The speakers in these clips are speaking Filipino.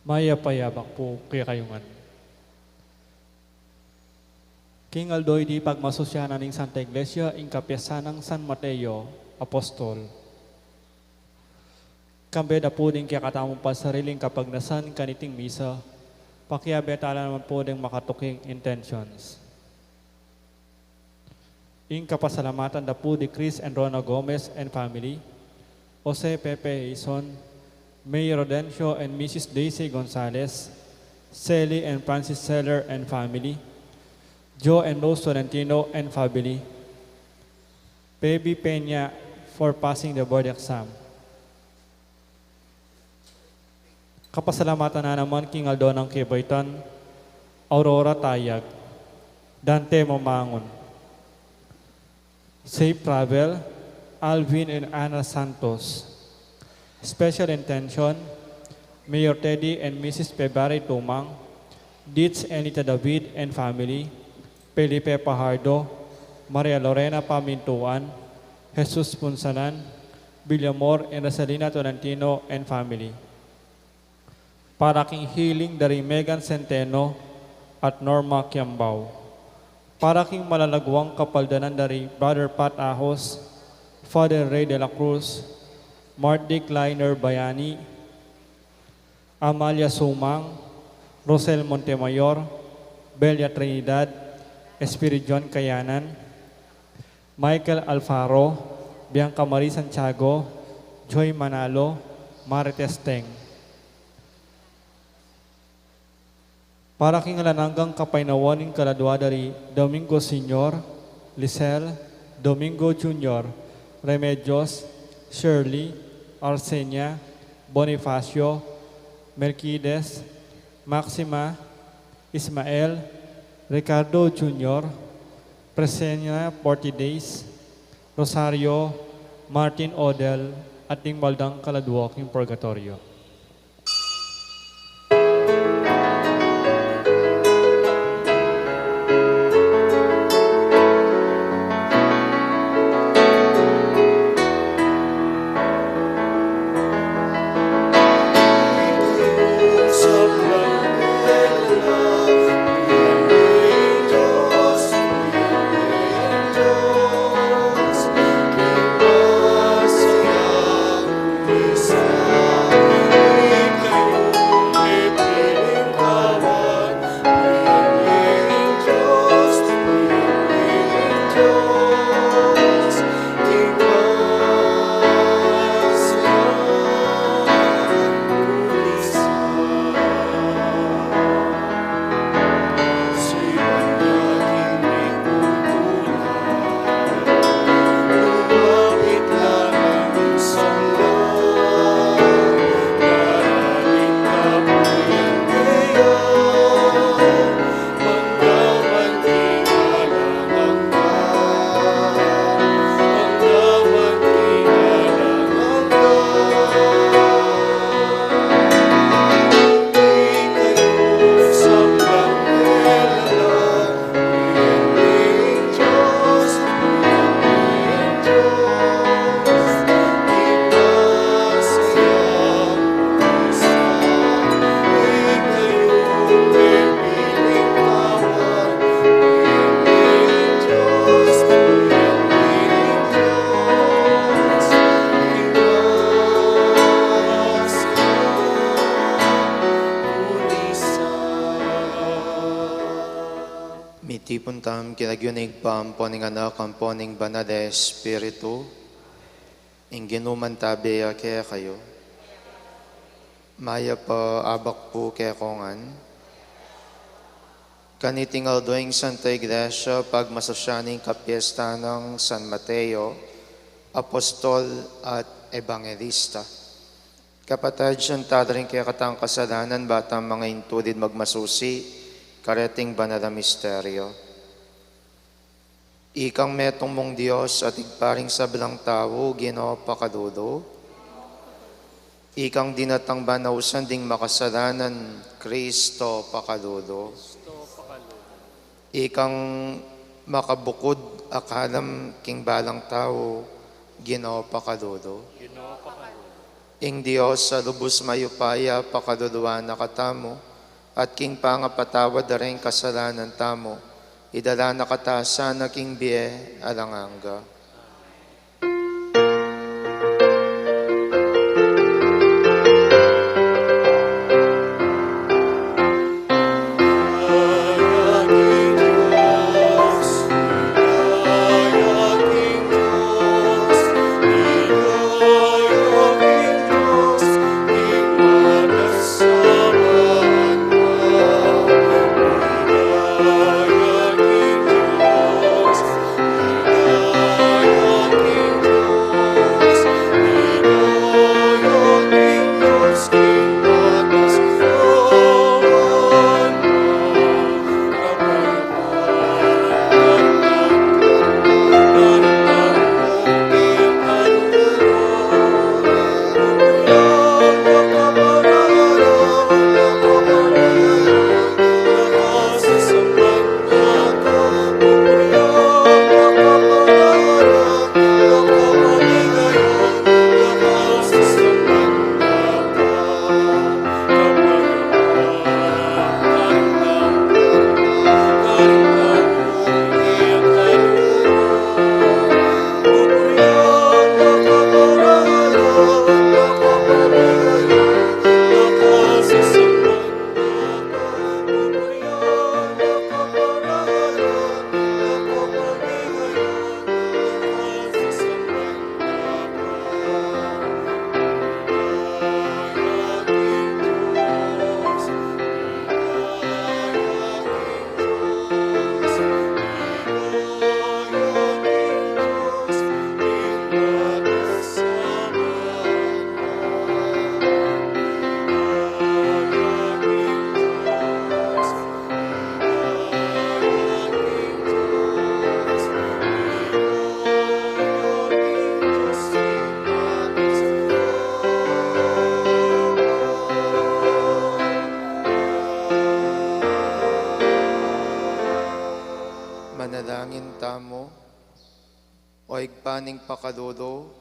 Maya payabak po kaya kayungan. King Aldoy di pagmasusyanan ng Santa Iglesia ing kapiyasan ng San Mateo, Apostol. Kambe na po din kaya katamong pa sariling kapagnasan kaniting misa, pakiabetala naman po din makatuking intentions. Ing kapasalamatan na po di Chris and Rona Gomez and family, Jose Pepe Ison, Mayor Rodencio and Mrs. Daisy Gonzalez, Sally and Francis Seller and family, Joe and Rose Tolentino and family, Baby Peña for passing the board exam. Kapasalamatan na naman King Aldo ng Kibaytan, Aurora Tayag, Dante Mamangon, Safe Travel, Alvin and Ana Santos. Special intention, Mayor Teddy and Mrs. Pebare Tumang, Ditz and Nita David and family, Felipe Pajardo, Maria Lorena Pamintuan, Jesus Punsalan, Villamor and Rosalina Tolentino and family. Para king healing dari Megan Centeno at Norma Kiambao. Para king malalagwang kapaldanan dari Brother Pat Ahos, Father Ray de la Cruz, Marty Kleiner Bayani, Amalia Sumang, Rosel Montemayor, Belia Trinidad, Espiritu John Kayanan, Michael Alfaro, Bianca Marie Santiago, Joy Manalo, Marites Teng. Para king alananggang kapainawaning kaladwa dari Domingo Senior, Lisel, Domingo Junior, Remedios, Shirley, Arsenia, Bonifacio, Melquides, Maxima, Ismael, Ricardo Jr., Presenia 40 Days, Rosario, Martin Odell, at Ding Baldang Kaladwaking Purgatorio. Puntam kinagyunig pam poning anak ang poning banade espiritu inginuman tabi kaya kayo maya pa abak po kaya kongan kanitingal doing Santa Iglesia pagmasasyaning kapiesta ng San Mateo, Apostol at Evangelista. Kapatid siyang tadaring kaya katang kasalanan batang mga intulid magmasusi kareting banal na misteryo. Ikang metong mong Diyos at igparing sa bilang tao, Ginoo pakadudo. Ikang dinatang banausan ding makasalanan, Kristo pakadudo. Ikang makabukod akalam king balang tao, Ginoo pakadudo. Ing Dios sa lubos mayupaya pakaduluan na katamo, at king pangapatawad na rin kasalanan tamo, idala na katasan na king biye alanganga. Manalangin tamo, o igpaning pakalulo,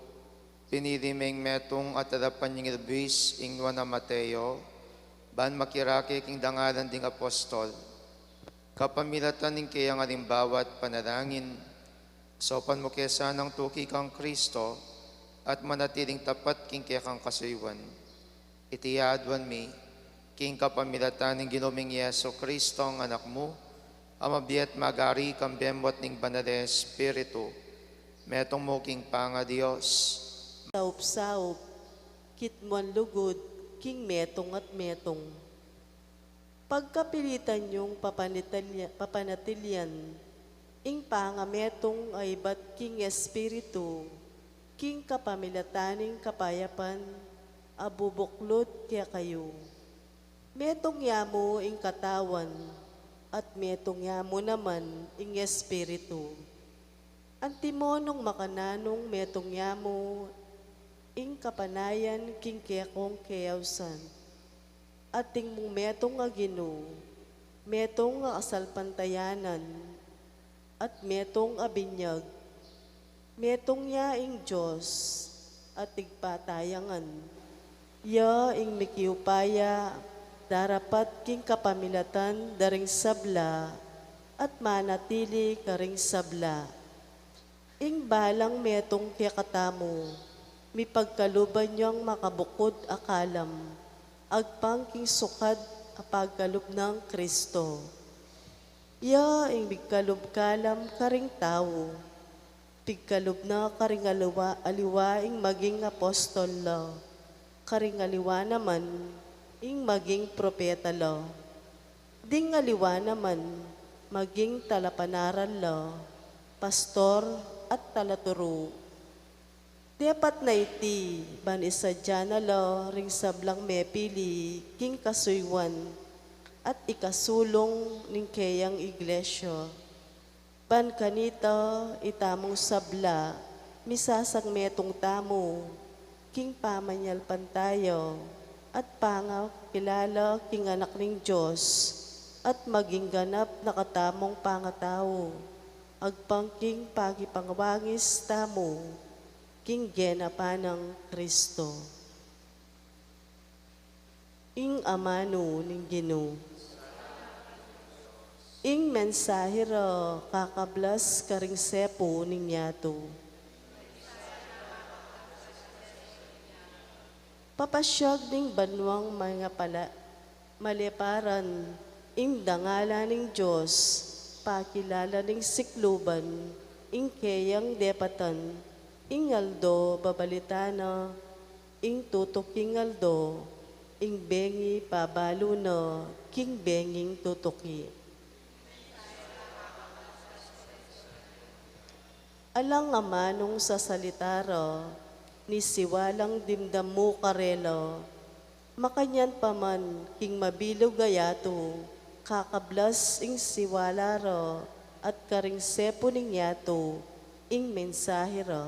pinirimeng metong at alapan yung ilbis, ingwa na Mateo, ban makirake king dangalan ding apostol, kapamilatan ning kayang alimbawa at panalangin, sopan mo kesa ng tuki kang Kristo, at manatiling tapat king kaya kang kasuywan. Itiyadwan mi, king kapamilatan ng ginuming Yeso Kristo ang anak mo, amabiat magari kang bemot ning banal Espiritu, metong mo king panga Diyos. Saup-saup, kitmuan lugod, king metong at metong. Pagkapilitan yung papanatilyan, ing pangametong ay bat king Espiritu, king kapamilataning kapayapan, abubuklod kaya kayo. Metong yamo ing katawan, at metong yamo naman ing Espiritu. Antimonong makananong metong yamo ing kapanayan king kekong kayawsan. At ting mong metong agino, metong asalpantayanan, at metong abinyag, metong yaing Diyos, at tigpatayangan. Ya ing mikiupaya, darapat king kapamilatan daring sabla at manatili karing sabla. Ing balang metong kekatamo, mi pagkaluban niyang makabukod akalam, agpang king sukad apagkalub ng Kristo. Ya ing bigkalub kalam karing tao, pigkalub na karing aliwa ing maging apostol lo, karing aliwa naman ing maging propeta lo. Ding aliwa naman, maging talapanaran lo, pastor at talaturo. Dapat na iti, ban isa dyan na lo, ring sablang mepili, king kasuywan, at ikasulong ning kayang iglesia. Ban kanita, itamong sabla, misasang metong tamo, king pamanyal pantayo, at pangaw kilala king anak ning Diyos, at maging ganap na katamong pangatao, agpangking pagipangwangis tamo, king genapan ng Kristo. ing amano ning Ginoo. Ing mensahero kakablas karing sepo ning yato. Papasyag ning banwang mga maleparan, ing dangala ning Diyos, pakilala ning sikluban, ing keyang depatan, ing aldo babalitana, ing tutok ing aldo, ing bengi pabalo na, king benging tutuki. Alang nga manong sa salitara, ni siwalang dimdam mo karelo, makanyan paman king mabilog gayato, kakablas ing siwalara, at karing sepo ning yato, ing mensahera.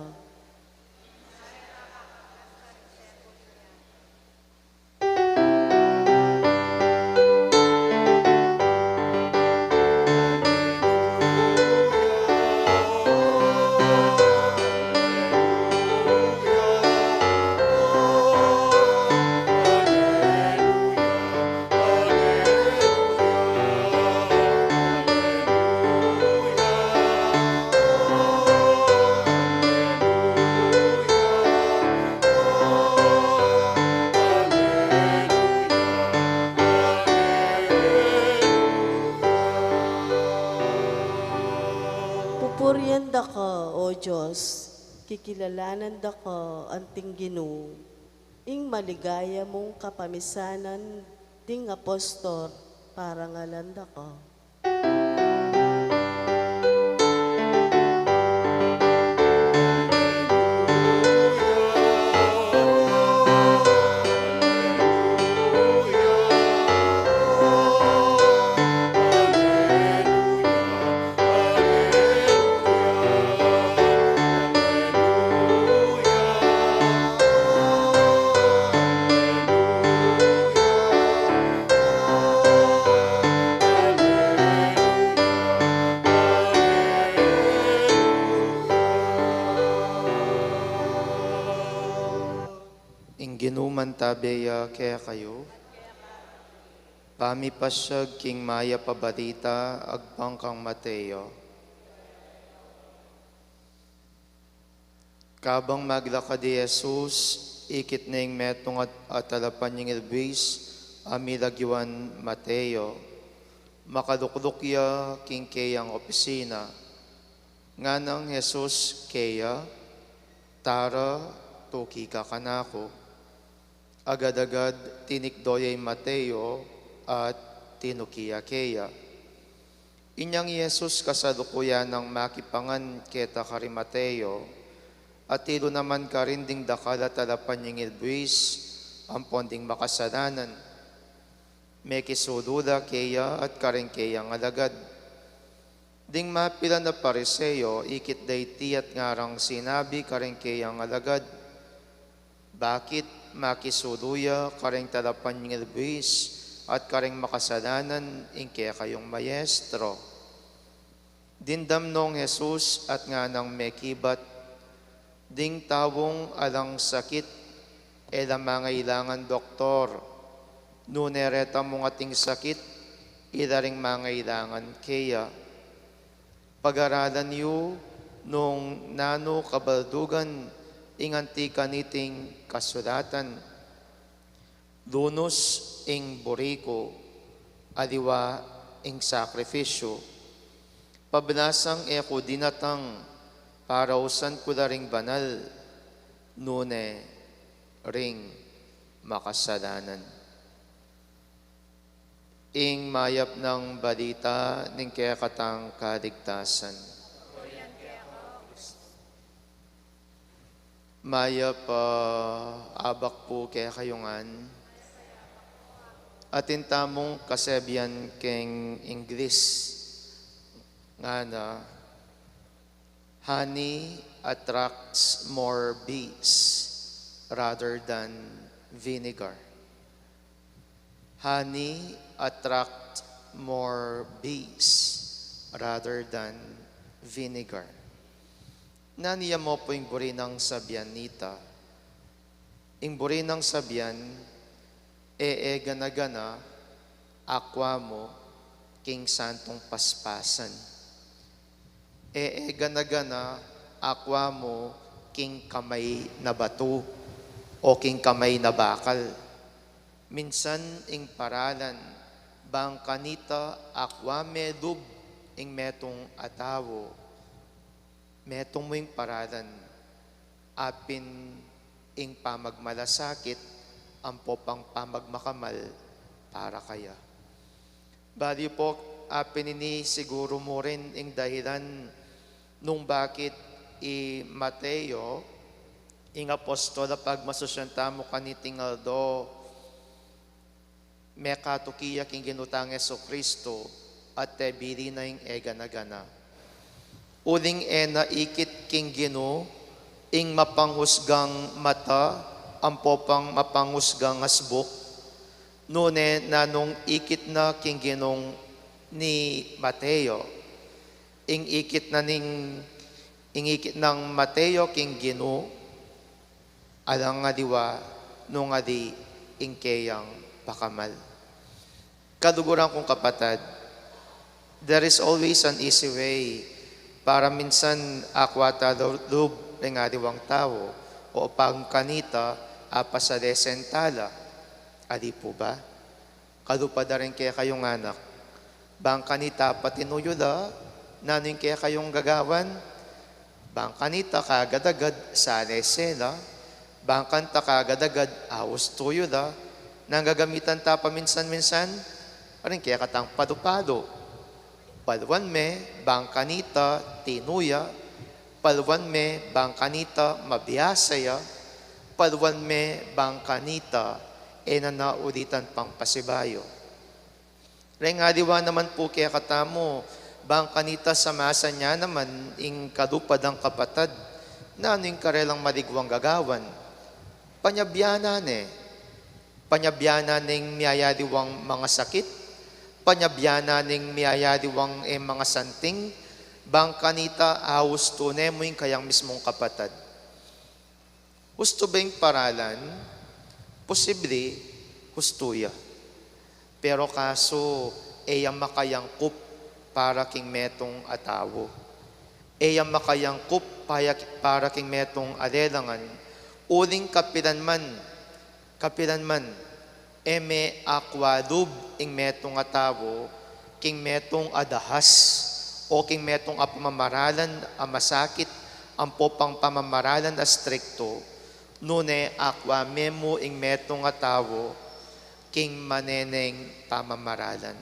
Pupuryan da ka, O Diyos, kikilalanan da ka, anting Ginoo, ing maligaya mong kapamisanan, ding apostol, para ngalanda ka. Ing ginuman tabeya kaya kayo, pamipasyag king maya pabalita agpang kang Mateo. Kabang maglakad di Jesus, ikit na ing metong at alapan yung ilbis, amilagyawan Mateo. Makaluklukya king kayang opisina. Nga nang Jesus kaya, tara, tuki ka kanako. Agad-agad tinikdoyay Mateo at tinukiya keya. Inyang Yesus kasalukuyan ng makipangan keta kari Mateo, at tilo naman ka rin ding dakala talapan yung ilbuis, ang ponding makasalanan. May kisudula keya at karing keya ng alagad. Ding mapila na pariseyo, ikit day tiyat ngarang sinabi karing keya ng alagad. Bakit makisuluya karing talapan yung ilbuis at karing makasalanan ingke kayong mayestro? Dindam nong Jesus at nga nang mekibat, ding tawong alang sakit, elang mangailangan doktor, nunereta mong ating sakit, ilaring mangailangan kaya. Pag-aralan niyo nung nano kabaldugan, inganti kaniting kasulatan, lunos ing boriko, aliwa ing sakrifisyo, pablasang eko dinatang, parausan kularing banal, nune ring makasalanan. Ing mayap ng balita ning kaya katang kaligtasan. Maya pa abak po kaya kayungan. Atin tamong kasabihan keng English nga na honey attracts more bees rather than vinegar. Honey attracts more bees rather than vinegar. Naniya mo po yung buri ng sabyan nita. Yung buri ng sabyan, gana-gana, akwa mo, king santong paspasan. Gana-gana, akwa mo, king kamay na bato, o king kamay na bakal. Minsan ing paralan, bang kanita akwa medub, ing metong atawo. Metong mo ing paralan, apin ing pamagmalasakit, ampo pang pamagmakamal para kaya. Bali po, apin siguro mo rin ing dahilan nung bakit Mateo, ing apostola pagmasusyanta mo kaniting aldo, mekatukiya king ginutang Jesucristo at tebili na ing gana-gana. Uling naikit king gino, ing mapanghusgang mata, ampo pang mapanghusgang asbuk, nune nanong ikit na king ginong ni Mateo, ing ikit ng Mateo king gino, alang nga diwa, nung nga di ing keyang pakamal. Kaduguran kong kapatid, there is always an easy way para minsan akwata loob ng adiwang tao o pangkanita sa desentala. Adi po ba? Kadupada rin kaya kayong anak. Bang kanita patinuyo da, nanin kaya kayong gagawan. Bang kanita kagadagad sa lesena. Bang kanta kagadagad awos tuyo da. Nang gagamitan ta paminsan-minsan, rin kaya katang padupado. Palwan me, bang kanita tinuya. Palwan me, bang kanita mabiyasaya. Palwan me, bang kanita nanaulitan pang pasibayo. Renga diwa naman po kaya katamo, bang kanita sa masa niya naman, ing kadupad ang kapatad, na ano yung karelang maligwang gagawan. Panyabyanan Panyabyanan ng miyayadiwang mga sakit, panyabyanan ng miyayadiwang mga santing, bang kanita awus tunay mo yung kayang mismong kapatad. Gusto ba yung paralan? Posible, hustuya. Pero kaso, makayangkup para king metong atawo. Makayangkup para king metong alelangan. Uling kapilan man, eme akwadub ing metong atawo, king metong adahas, o king metong apamamaralan masakit, ang popang pamamaralan strikto, nune akwa memo ing metong atawo, king maneneng pamamaralan.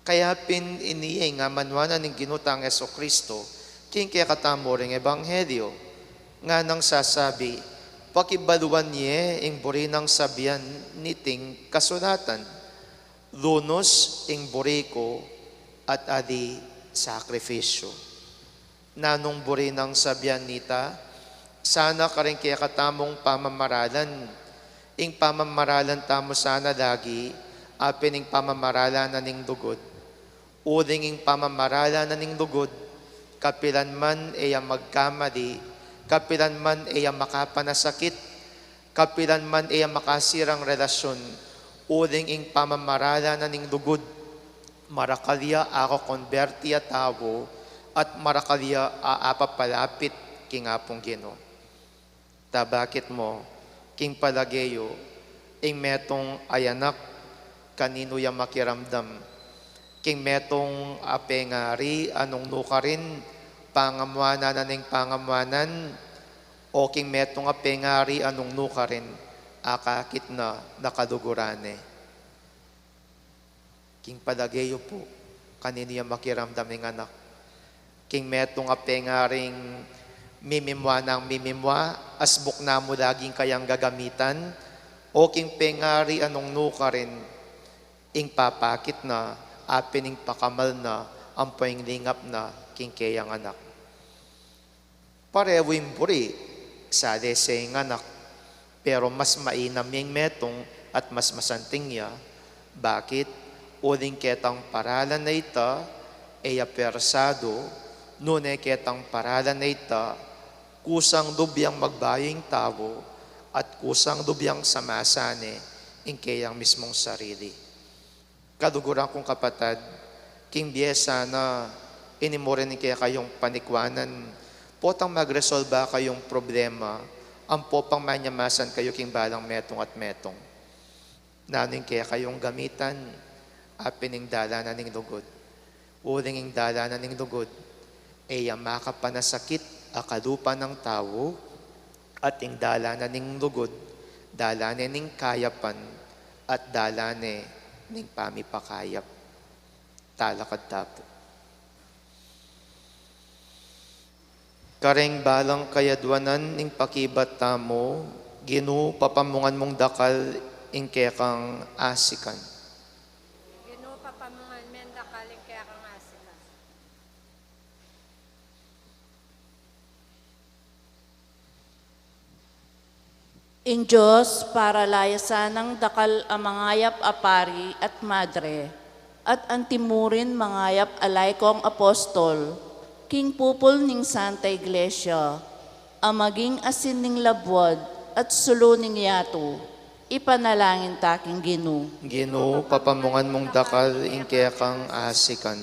Kaya iniye nga manwanan ng ginutang Jesucristo, king kaya katamo ring ebanghelyo, nga nang sasabi, pakibaluan niye ing buri ng sabian niting kasulatan, lunos ing buri ko at adi sakrifisyo. Nanong buri ng sabian nita, sana ka rin kaya katamong pamamaralan, ing pamamaralan tamo sana lagi, apin ing pamamaralan na ning dugod, uling ing pamamaralan na ning dugod, kapilan man magkamali, kapilan man makapanasakit, kapilan man makasirang relasyon, uling ing pamamarala na ning dugod, marakalya ako konberti at tawo, at marakalya aapapalapit king apong Gino. Bakit mo, king palageyo, ing metong ayanak, kanino yung makiramdam, king metong apengari, anong nukarin, pangamwanan aning pangamwanan, o king metong apengari anong nukarin, akakit na nakadugurane. King palageyo po, kanino yung makiramdam ng anak. King metong apengaring mimimwa ng mimimwa, asbuk na mo laging kayang gagamitan, o king pengari anong nukarin, ing papakit na, apining pakamal na, ang lingap na, king kayang anak. Pareho yung buri sa deseng anak, pero mas mainam yung metong at mas masanting niya. Bakit? Uling ketang paralan na ita, persado, nune ketang paralan na ita, kusang dubyang magbaying tao, at kusang dubyang samasane, in kayang mismong sarili. Kaduguran kong kapatid, king biyesa na inimurin in kaya kayong panikwanan, potang magresolba kayong problema, ang popang manyamasan kayo king balang metong at metong. Nanin kaya kayong gamitan, apining dalanan ning lugod. Uling ing dalanan ning lugod, makapanasakit akalupa ng tao, at ing dalanan ning lugod, dalane ning kayapan, at dalane ning pamipakayap. Talakad tapo. Kareng balang kayadwanan ning pakibat tamo, Ginoo papamungan mong dakal ing kekang asikan. Ginoo papamungan men dakaling kaya kang asikan. Ing Diyos, para layasan ng dakal ang mangayap apari at madre, at antimurin mangayap alay kong apostol, king pupul ning Santa Iglesia, ang maging asin ning labwad at sulo ning yato, ipanalangin taking Ginoo. Ginoo papamungan mong dakal ing kekang asikan.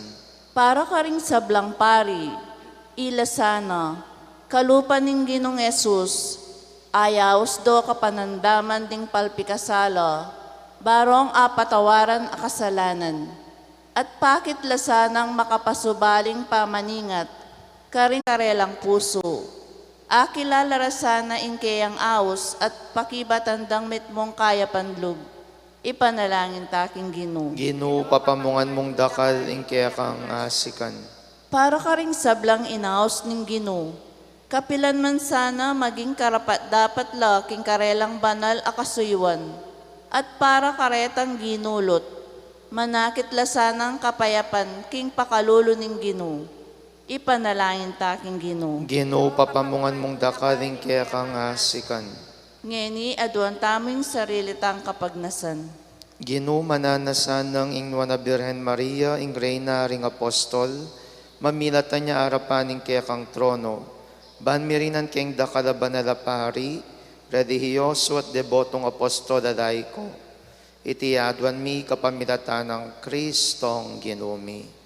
Para ka ring sablang pari, ilasana, kalupan ning Ginong Yesus, ayaws do kapanandaman ding palpikasala, barong apatawaran a kasalanan, at pakit lasanang makapasubaling pamaningat, karing karelang puso, akilalarasana in kayang awos at pakibatandang mitmong kaya panlug, ipanalangin taking Ginoo. Ginoo papamungan mong dakal ing kekang asikan. Para ka ring sablang inaos ning Ginoo, kapilan man sana maging karapat dapat laking karelang banal akasuywan, at para karetang ginulot, manakit lasanang kapayapan king pakalulo ning Ginoo, ipanalangin taking Ginoo. Ginoo papamungan mong dakal ing kekang asikan. Ngeni aduan taming sarili tang kapagnasan. Ginoo mananasan ng ingwa na Birhen Maria, ing Reyna ring Apostol, mamilatan niya arapan ing kekang trono, banmirinan keng dakalaban na lapari, relihiyoso at debotong apostol alay ko, itiadwan mi kapamilatan ng Kristong Ginumi.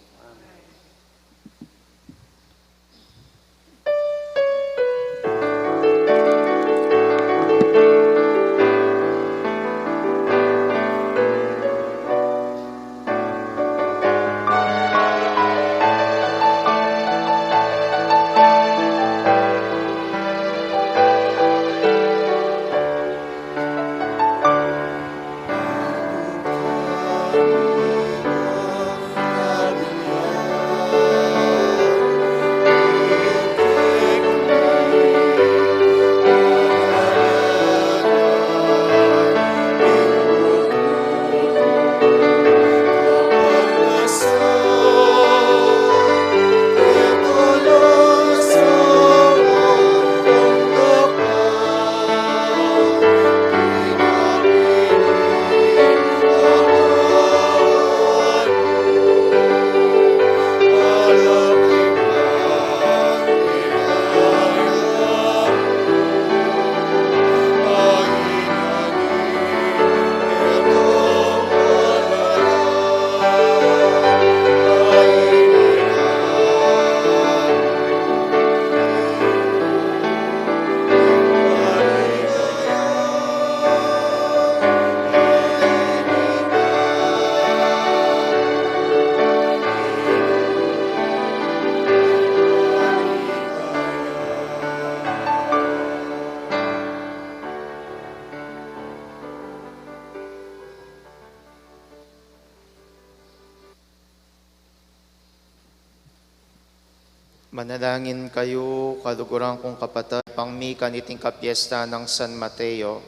Manalangin kayo, kaluguran kong kapatid, pangmi kaniting kapiesta ng San Mateo,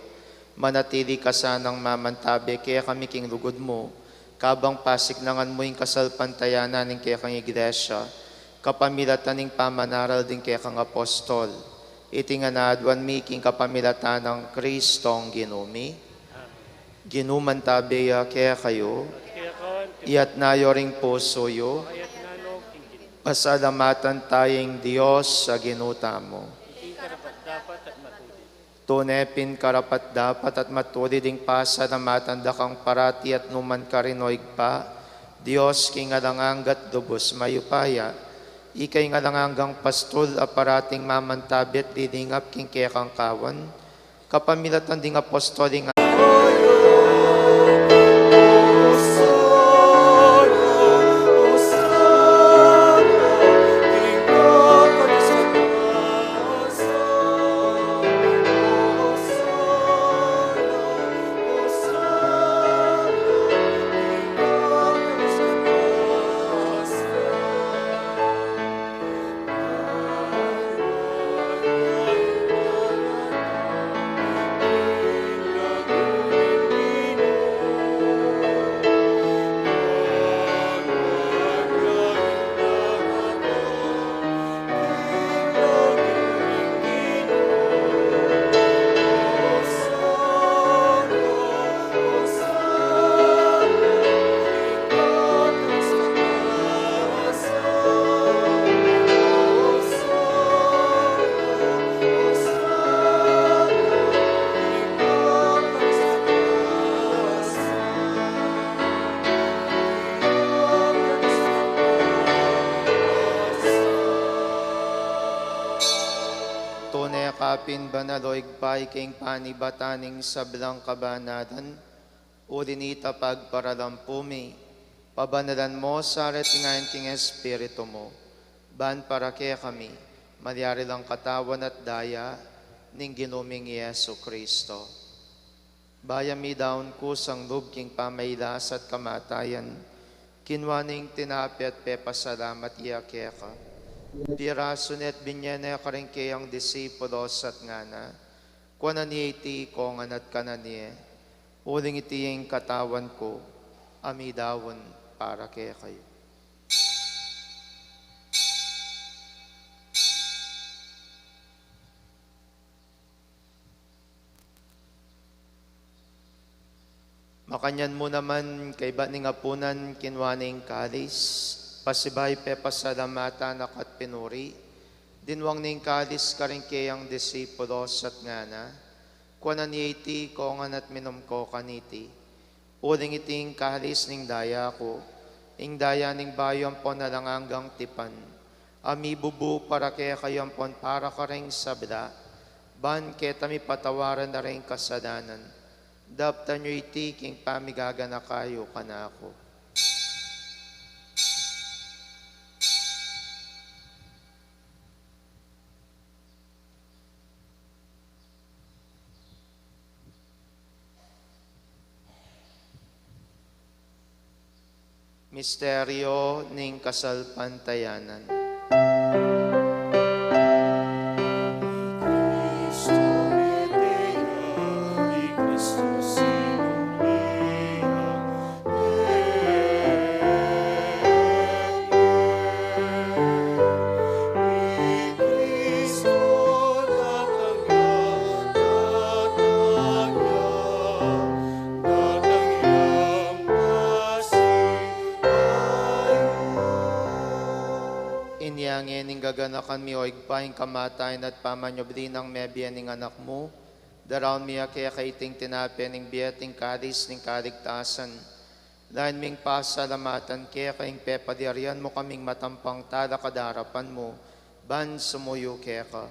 manatili ka sanang mamantabi, kaya kami king lugod mo, kabang pasiknangan mo yung kasalpantayanan ng kaya kang iglesia, kapamilatan ng pamanaral din kaya kang apostol, itinganadwan mi king kapamilatan ng Kristong Ginumi. Ginumantabi kaya kayo, iyat nayo ring puso yo, pasalamatan tayong Diyos sa ginuta mo. Iti karapat dapat at matuli. Tunepin karapat dapat at matuli ding pasalamatan da kang parati at numan karinoig pa, Diyos king alanganggat dubos mayupaya, ikay ngalanganggang pastul a parating mamantabit didingap king kekang kawan, kapamilatan ding apostoling tunay kapin banaloig pay king panibataning sablang kabanadan, ulinita pagparalampumi, pabanalan mo sa retingayan king espiritu mo, ban para kaya kami, malyari lang katawan at daya, ning ginuming Yesu Kristo. Bayami daon kusang lub king pamaylas at kamatayan, kinwaning tinapi at pepasalamat iya kaya ka. Pirasonet binyene karengke ang disipulos at ngana, kuanani iti kongan at kananie, uling iti yung katawan ko, amidawon para kaya kayo. Makanyan mo naman kay baning apunan kinwaning kalis, pasibay pe pasalamatan akat pinuri, dinwang ning kalis karingkeyang disipulos at ngana, kuanan iti kongan at minom ko kaniti, uling iting kalis ning daya ko, ing daya ning bayon po na lang hanggang tipan, ami bubu para kaya kayang pon para karing sabda, ban keta mi patawaran na rin kasadanan, daptan nyo iti king pamigagana kayo kanako. Misteryo ning kasalpantayanan. Inyangin ning gaganakan mi o igpaing kamatayan at pamanyobli ng mebiyan ning anak mo, daraon miya kaya kaiting tinapin ning biyating kadis ning kaligtasan. Lain ming pasalamatan kaya kaing pepadirian mo kaming matampang tala kadarapan mo, ban sumuyo kaya ka.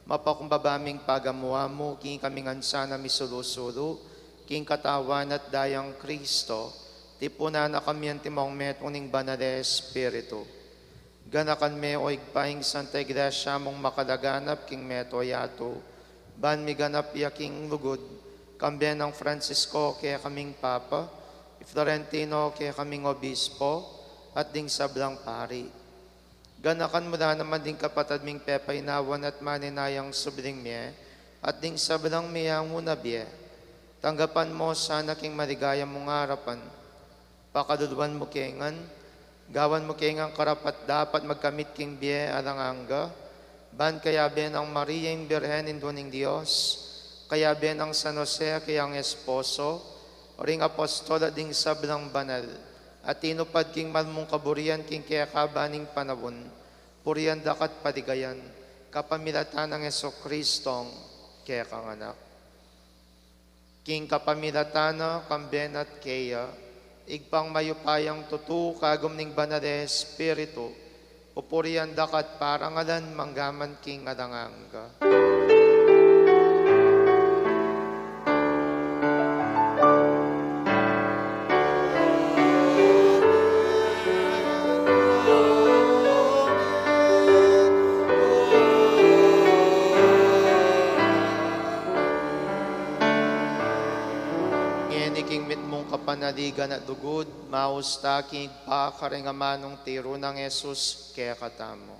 Mapakumbabaming pagamuha mo, king kaming ansana misulusulo, king katawan at dayang Kristo, tipuna na kami ang timong metong ning banale Espiritu. Ganakan me o igpaing Santa Iglesia mong makalaganap king meto yato, ban mi ganap yaking lugod, kambyan ng Francisco kaya kaming Papa, Florentino kaya kaming Obispo, at ding sablang pari. Ganakan mo na naman ding kapatad ming pepaynawan at maninayang subling miye, at ding sablang miyang munabye. Tanggapan mo sana king maligaya mong harapan, pakadudwan mo kengan, gawan mo kengang karapat dapat magkamit king biye alanganga, ban kaya ben ang Maria yung Birhen induning Diyos, kaya ben ang San Jose kayang esposo, ring apostola ding sablang banal, at tinupad king malmong kaburian king kaya kabaning panawon, purian dakat padigayan, kapamilatan ng Yeso Kristong kaya kang anak. King kapamilatana, kamben at kaya, igpang mayupayang tutu, kagum ning banade espiritu, pupurian dakat parangalan, manggaman king adanganga. King mit mong kapanaligan at dugod, maus taking pa karingamanong tiro ng Jesus, kaya katamo.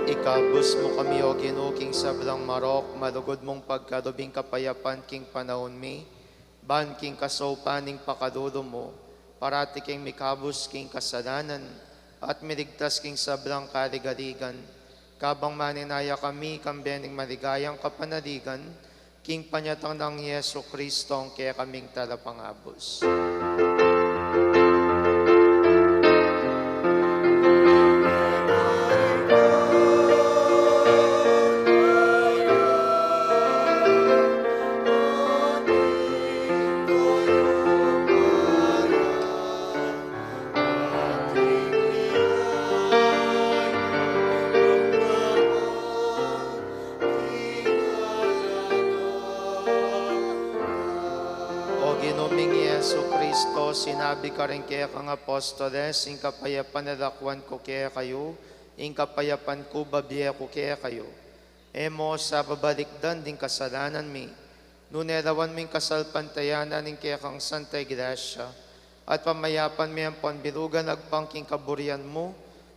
Ikabus mo kami o ginuking sablang marok, malugod mong pagkadubing kapayapan king panahon mi, ban king kasopaning pakadulo mo, parati king mikabus king kasalanan, at miligtas king sablang kaligaligan. Kabang maninaya kami, kambening maligayang kapanaligan, king panyatang ng Yesu Kristo, ang kaya kaming talapangabos. Sinabi ka rin kaya kang apostoles, ing kapayapan nadakwan ko kaya kayo, ing kapayapan ko babiya ko kaya kayo. Emo sa babalikdan din kasalanan mi, nunerawan ming kasalpantayanan ing kaya kang Santa Iglesia, at pamayapan mi ang panbilugan agpangking kaburian mo,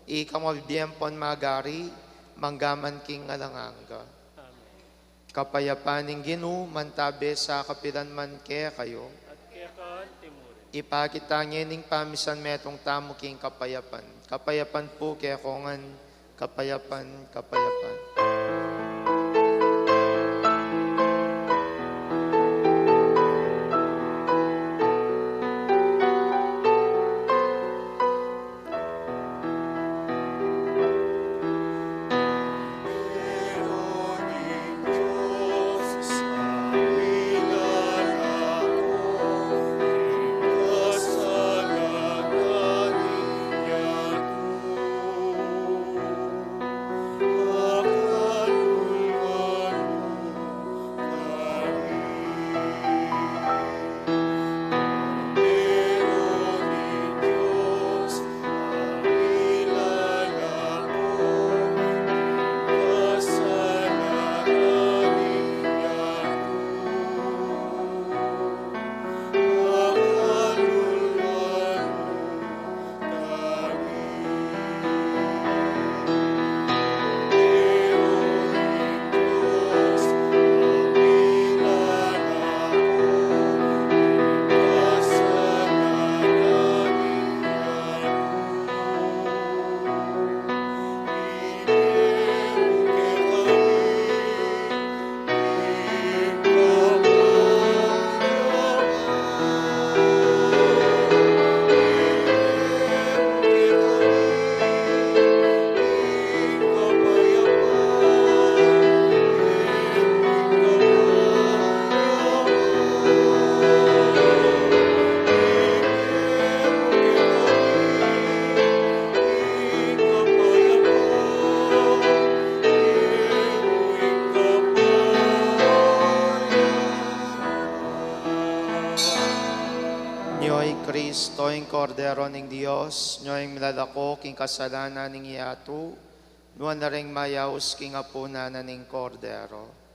ikang mabibiyan pon magari, manggaman king alanganga. Kapayapan ning Ginu, mantabe sa kapilan man kaya kayo, ipakitangin ning pamisan metong tamo king kapayapan. Kapayapan po kaya kongan, kapayapan, kapayapan. Oh Noy Kristo, ing Kordero ning Dios, noy milalako king kasalanan ning iatu, nuan na ring mayaus king apuna na ning Kordero.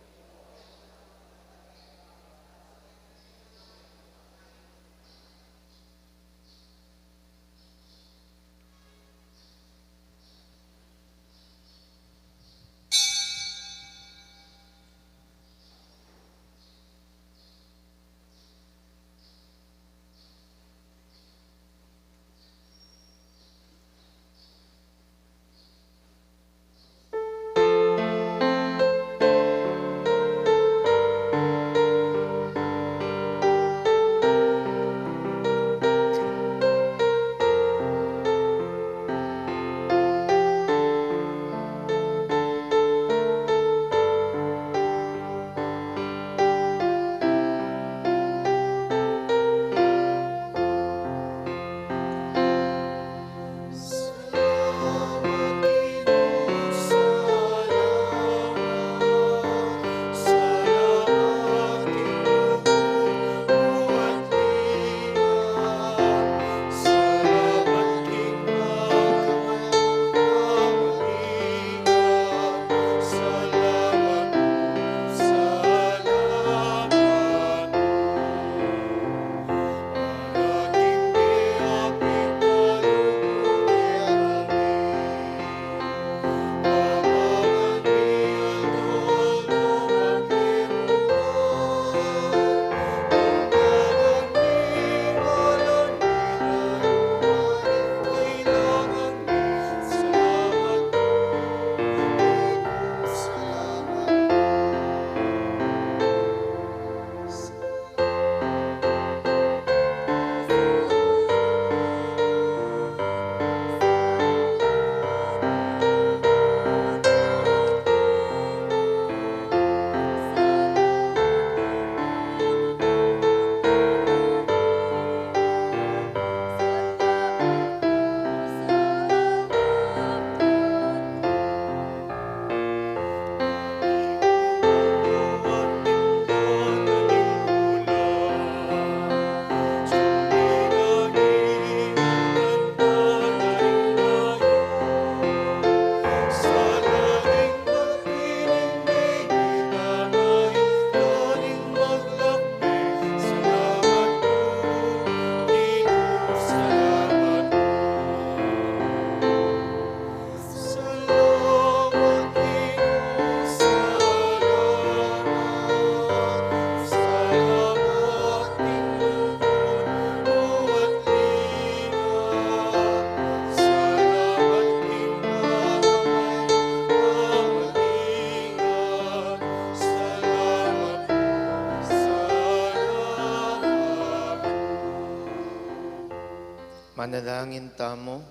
Manalangin tamo,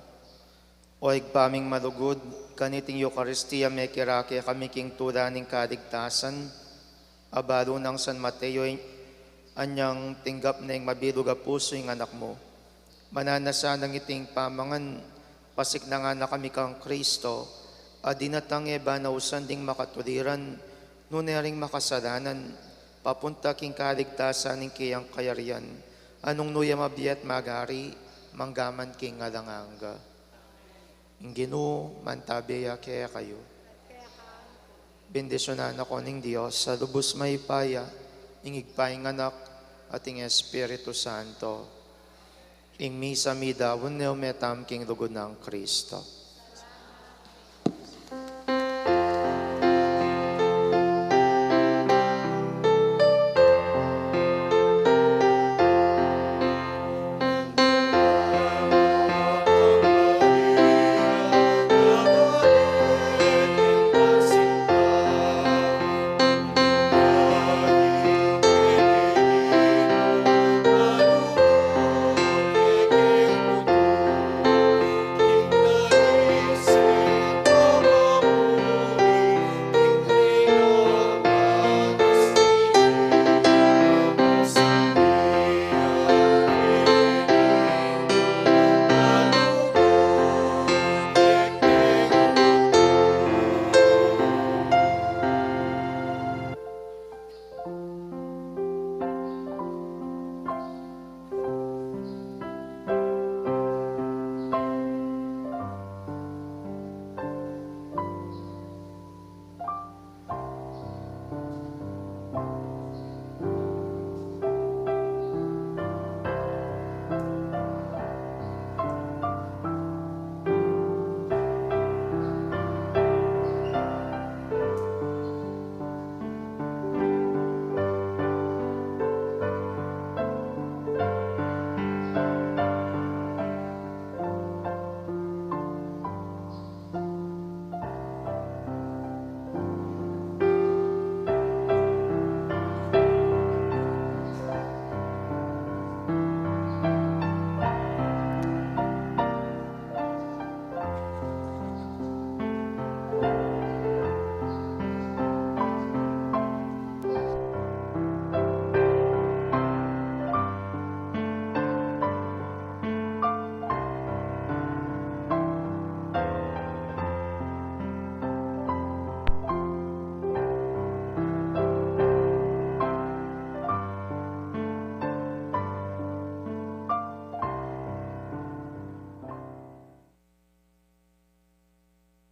o igpaming malugod, kaniting Eucharistia may kirake kami king tulaning kaligtasan, abalo ng San Mateo, anyang tinggap na yung mabilog a puso yung anak mo. Mananasa ng iting pamangan, pasik na nga na kami kang Kristo, adinatang eba na usan ding makatuliran, nunering makasalanan, papunta king kaligtasan ng kiyang kayarian, anong nuya mabiyat magari, manggaman king ngalanganga. Ang Ginoo, mantabiya kaya kayo. Bendisyonan ako ng Diyos sa lubos may paya, ingigpaing anak at ing Espiritu Santo. Ing misa mi dawon neo metam king lugod ng Kristo.